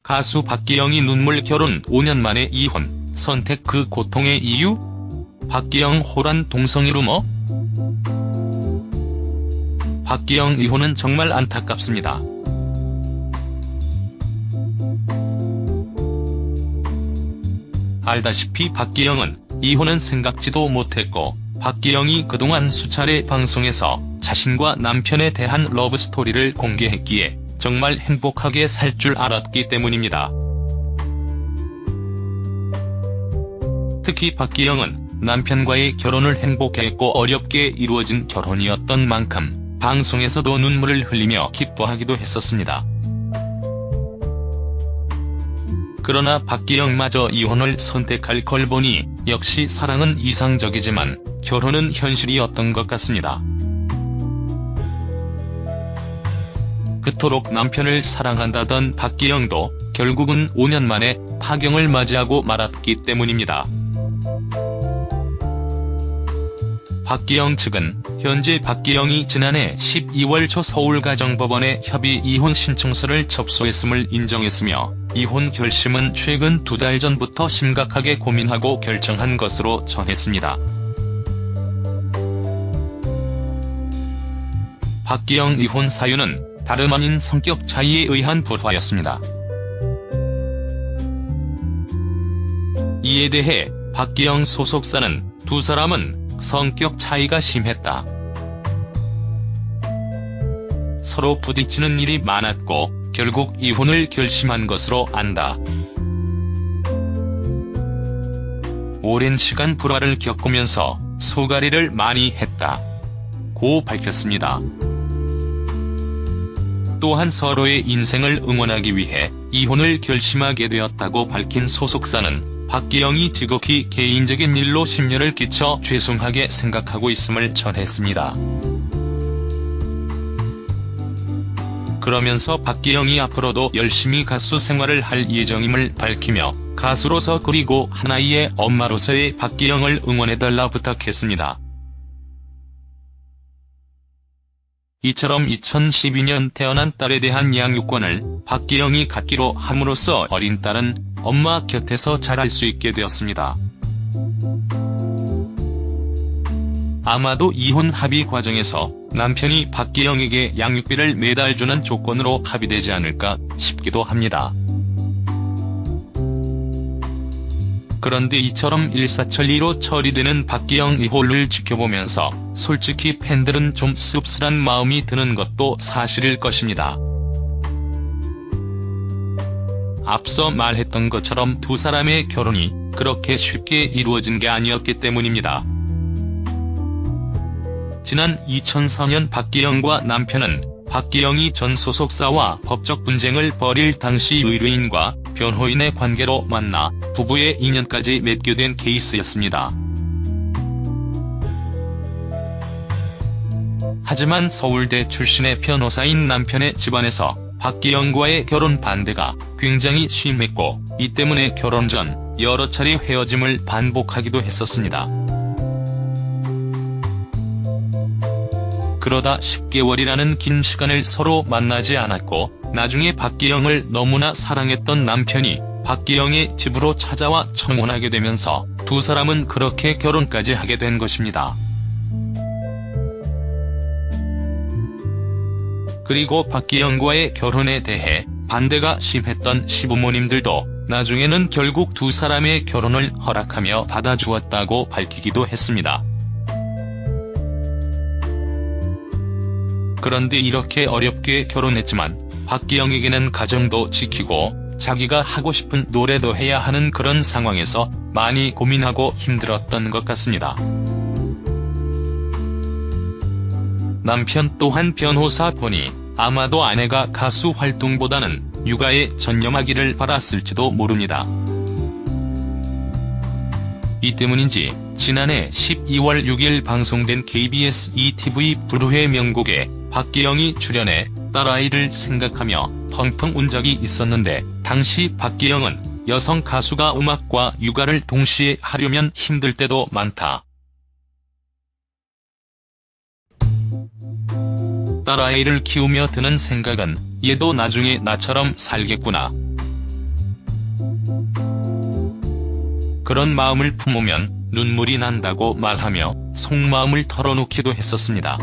가수 박기영이 눈물 결혼 5년 만에 이혼, 선택 그 고통의 이유? 박기영 호란 동성 루머? 박기영 이혼은 정말 안타깝습니다. 알다시피 박기영은 이혼은 생각지도 못했고, 박기영이 그동안 수차례 방송에서 자신과 남편에 대한 러브스토리를 공개했기에 정말 행복하게 살 줄 알았기 때문입니다. 특히 박기영은 남편과의 결혼을 행복했고 어렵게 이루어진 결혼이었던 만큼 방송에서도 눈물을 흘리며 기뻐하기도 했었습니다. 그러나 박기영마저 이혼을 선택할 걸 보니 역시 사랑은 이상적이지만 결혼은 현실이었던 것 같습니다. 그토록 남편을 사랑한다던 박기영도 결국은 5년 만에 파경을 맞이하고 말았기 때문입니다. 박기영 측은 현재 박기영이 지난해 12월 초 서울가정법원에 협의 이혼 신청서를 접수했음을 인정했으며, 이혼 결심은 최근 2달 전부터 심각하게 고민하고 결정한 것으로 전했습니다. 박기영 이혼 사유는 다름 아닌 성격 차이에 의한 불화였습니다. 이에 대해 박기영 소속사는 두 사람은 성격 차이가 심했다. 서로 부딪히는 일이 많았고 결국 이혼을 결심한 것으로 안다. 오랜 시간 불화를 겪으면서 소가리를 많이 했다. 고 밝혔습니다. 또한 서로의 인생을 응원하기 위해 이혼을 결심하게 되었다고 밝힌 소속사는 박기영이 지극히 개인적인 일로 심려를 끼쳐 죄송하게 생각하고 있음을 전했습니다. 그러면서 박기영이 앞으로도 열심히 가수 생활을 할 예정임을 밝히며 가수로서 그리고 하나이의 엄마로서의 박기영을 응원해달라 부탁했습니다. 이처럼 2012년 태어난 딸에 대한 양육권을 박기영이 갖기로 함으로써 어린 딸은 엄마 곁에서 자랄 수 있게 되었습니다. 아마도 이혼 합의 과정에서 남편이 박기영에게 양육비를 매달 주는 조건으로 합의되지 않을까 싶기도 합니다. 그런데 이처럼 일사천리로 처리되는 박기영 이혼을 지켜보면서 솔직히 팬들은 좀 씁쓸한 마음이 드는 것도 사실일 것입니다. 앞서 말했던 것처럼 두 사람의 결혼이 그렇게 쉽게 이루어진 게 아니었기 때문입니다. 지난 2004년 박기영과 남편은 박기영이 전 소속사와 법적 분쟁을 벌일 당시 의뢰인과 변호인의 관계로 만나 부부의 인연까지 맺게 된 케이스였습니다. 하지만 서울대 출신의 변호사인 남편의 집안에서 박기영과의 결혼 반대가 굉장히 심했고, 이 때문에 결혼 전 여러 차례 헤어짐을 반복하기도 했었습니다. 그러다 10개월이라는 긴 시간을 서로 만나지 않았고, 나중에 박기영을 너무나 사랑했던 남편이 박기영의 집으로 찾아와 청혼하게 되면서 두 사람은 그렇게 결혼까지 하게 된 것입니다. 그리고 박기영과의 결혼에 대해 반대가 심했던 시부모님들도 나중에는 결국 두 사람의 결혼을 허락하며 받아주었다고 밝히기도 했습니다. 그런데 이렇게 어렵게 결혼했지만 박기영에게는 가정도 지키고 자기가 하고 싶은 노래도 해야 하는 그런 상황에서 많이 고민하고 힘들었던 것 같습니다. 남편 또한 변호사 보니 아마도 아내가 가수 활동보다는 육아에 전념하기를 바랐을지도 모릅니다. 이 때문인지 지난해 12월 6일 방송된 KBS ETV 불후의 명곡에 박기영이 출연해 딸아이를 생각하며 펑펑 운 적이 있었는데, 당시 박기영은 여성 가수가 음악과 육아를 동시에 하려면 힘들 때도 많다. 딸아이를 키우며 드는 생각은 얘도 나중에 나처럼 살겠구나. 그런 마음을 품으면 눈물이 난다고 말하며 속마음을 털어놓기도 했었습니다.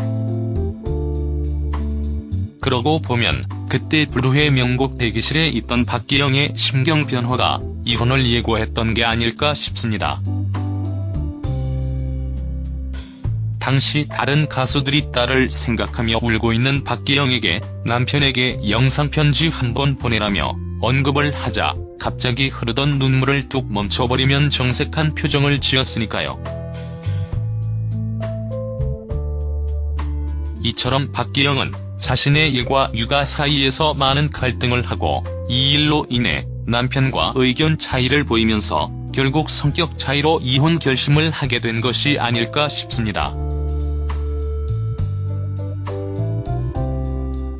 그러고 보면 그때 불후의 명곡 대기실에 있던 박기영의 심경 변화가 이혼을 예고했던 게 아닐까 싶습니다. 당시 다른 가수들이 딸을 생각하며 울고 있는 박기영에게 남편에게 영상편지 한 번 보내라며 언급을 하자 갑자기 흐르던 눈물을 뚝 멈춰버리면 정색한 표정을 지었으니까요. 이처럼 박기영은 자신의 일과 육아 사이에서 많은 갈등을 하고 이 일로 인해 남편과 의견 차이를 보이면서 결국 성격 차이로 이혼 결심을 하게 된 것이 아닐까 싶습니다.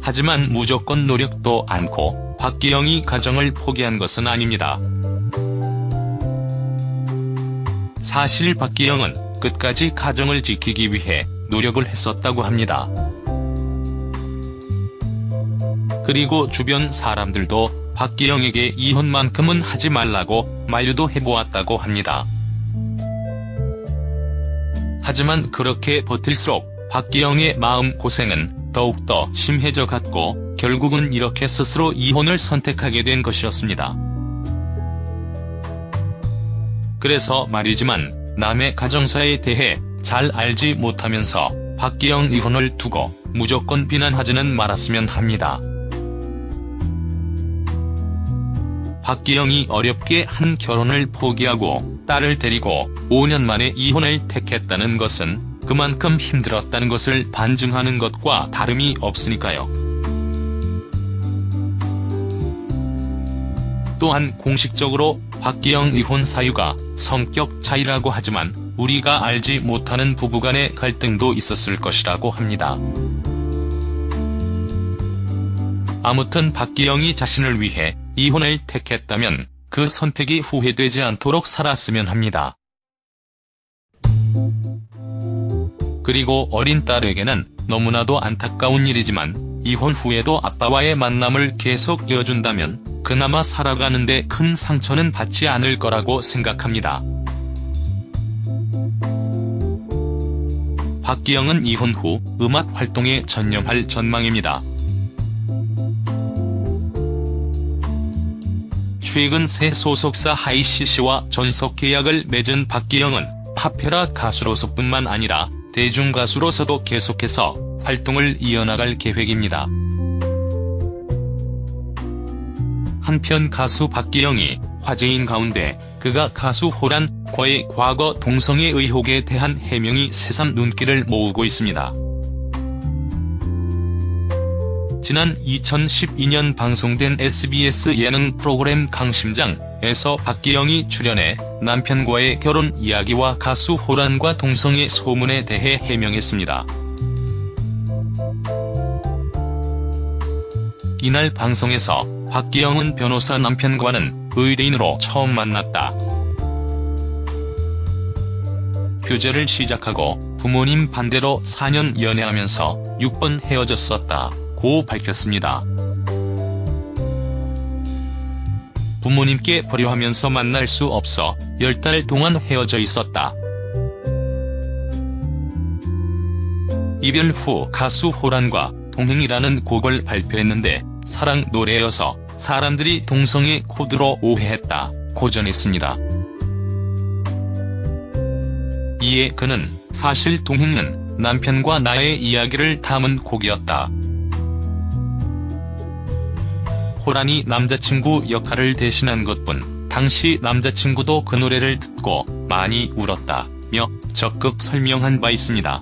하지만 무조건 노력도 않고 박기영이 가정을 포기한 것은 아닙니다. 사실 박기영은 끝까지 가정을 지키기 위해 노력을 했었다고 합니다. 그리고 주변 사람들도 박기영에게 이혼만큼은 하지 말라고 만류도 해보았다고 합니다. 하지만 그렇게 버틸수록 박기영의 마음고생은 더욱더 심해져 갔고 결국은 이렇게 스스로 이혼을 선택하게 된 것이었습니다. 그래서 말이지만 남의 가정사에 대해 잘 알지 못하면서 박기영 이혼을 두고 무조건 비난하지는 말았으면 합니다. 박기영이 어렵게 한 결혼을 포기하고 딸을 데리고 5년 만에 이혼을 택했다는 것은 그만큼 힘들었다는 것을 반증하는 것과 다름이 없으니까요. 또한 공식적으로 박기영 이혼 사유가 성격 차이라고 하지만 우리가 알지 못하는 부부간의 갈등도 있었을 것이라고 합니다. 아무튼 박기영이 자신을 위해 이혼을 택했다면 그 선택이 후회되지 않도록 살았으면 합니다. 그리고 어린 딸에게는 너무나도 안타까운 일이지만 이혼 후에도 아빠와의 만남을 계속 이어준다면 그나마 살아가는데 큰 상처는 받지 않을 거라고 생각합니다. 박기영은 이혼 후 음악 활동에 전념할 전망입니다. 최근 새 소속사 하이시시와 전속 계약을 맺은 박기영은 팝페라 가수로서뿐만 아니라 대중가수로서도 계속해서 활동을 이어나갈 계획입니다. 한편 가수 박기영이 화제인 가운데 그가 가수 호란과의 과거 동성애 의혹에 대한 해명이 새삼 눈길을 모으고 있습니다. 지난 2012년 방송된 SBS 예능 프로그램 강심장에서 박기영이 출연해 남편과의 결혼 이야기와 가수 호란과 동성애 소문에 대해 해명했습니다. 이날 방송에서 박기영은 변호사 남편과는 의뢰인으로 처음 만났다. 교제를 시작하고 부모님 반대로 4년 연애하면서 6번 헤어졌었다. 고 밝혔습니다. 부모님께 불효하면서 만날 수 없어 10달 동안 헤어져 있었다. 이별 후 가수 호란과 동행이라는 곡을 발표했는데 사랑 노래여서 사람들이 동성애 코드로 오해했다. 고 전했습니다. 이에 그는 사실 동행은 남편과 나의 이야기를 담은 곡이었다. 호란이 남자친구 역할을 대신한 것뿐 당시 남자친구도 그 노래를 듣고 많이 울었다며 적극 설명한 바 있습니다.